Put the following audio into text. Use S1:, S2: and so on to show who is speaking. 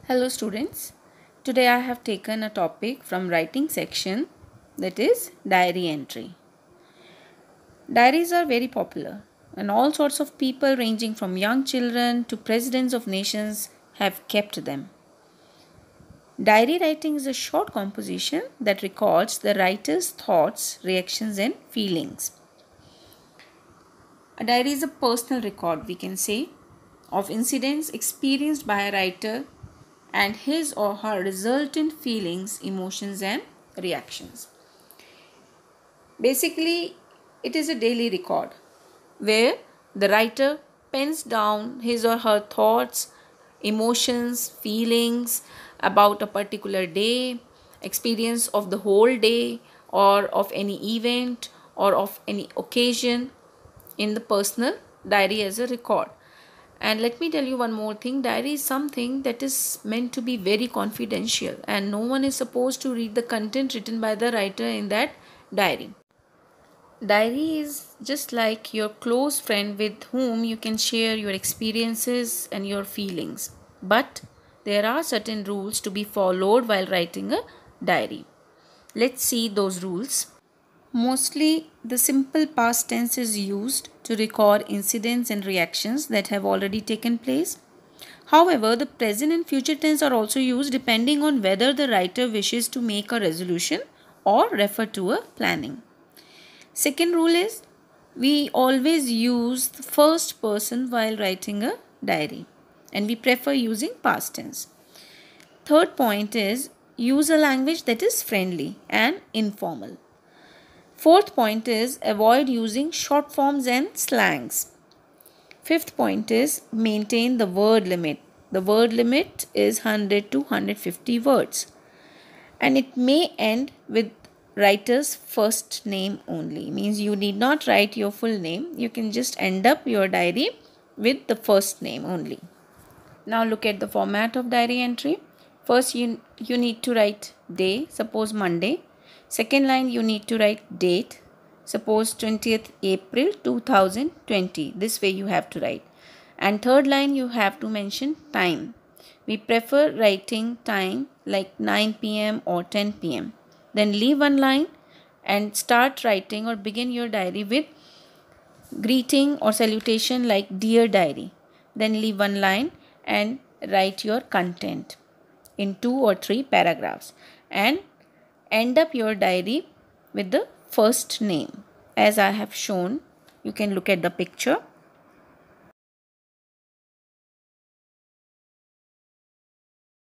S1: Hello students, today I have taken a topic from writing section, that is diary entry. Diaries are very popular and all sorts of people ranging from young children to presidents of nations have kept them. Diary writing is a short composition that records the writer's thoughts, reactions and feelings. A diary is a personal record, we can say, of incidents experienced by a writer and his or her resultant feelings, emotions and reactions. Basically, it is a daily record where the writer pens down his or her thoughts, emotions, feelings about a particular day, experience of the whole day or of any event or of any occasion in the personal diary as a record. And let me tell you one more thing, diary is something that is meant to be very confidential and no one is supposed to read the content written by the writer in that diary. Diary is just like your close friend with whom you can share your experiences and your feelings. But there are certain rules to be followed while writing a diary. Let's see those rules. Mostly, the simple past tense is used to record incidents and reactions that have already taken place. However, the present and future tense are also used depending on whether the writer wishes to make a resolution or refer to a planning. Second rule is we always use the first person while writing a diary and we prefer using past tense. Third point is use a language that is friendly and informal. Fourth point is avoid using short forms and slangs. Fifth point is maintain the word limit. The word limit is 100 to 150 words. And it may end with writer's first name only. Means you need not write your full name. You can just end up your diary with the first name only. Now look at the format of diary entry. First you need to write day, suppose Monday. Second line you need to write date, suppose 20th April 2020. This way you have to write. And third line you have to mention time. We prefer writing time like 9 p.m. or 10 p.m. Then leave one line and start writing or begin your diary with greeting or salutation like dear diary. Then leave one line and write your content in 2 or 3 paragraphs and end up your diary with the first name as I have shown. You can look at the picture.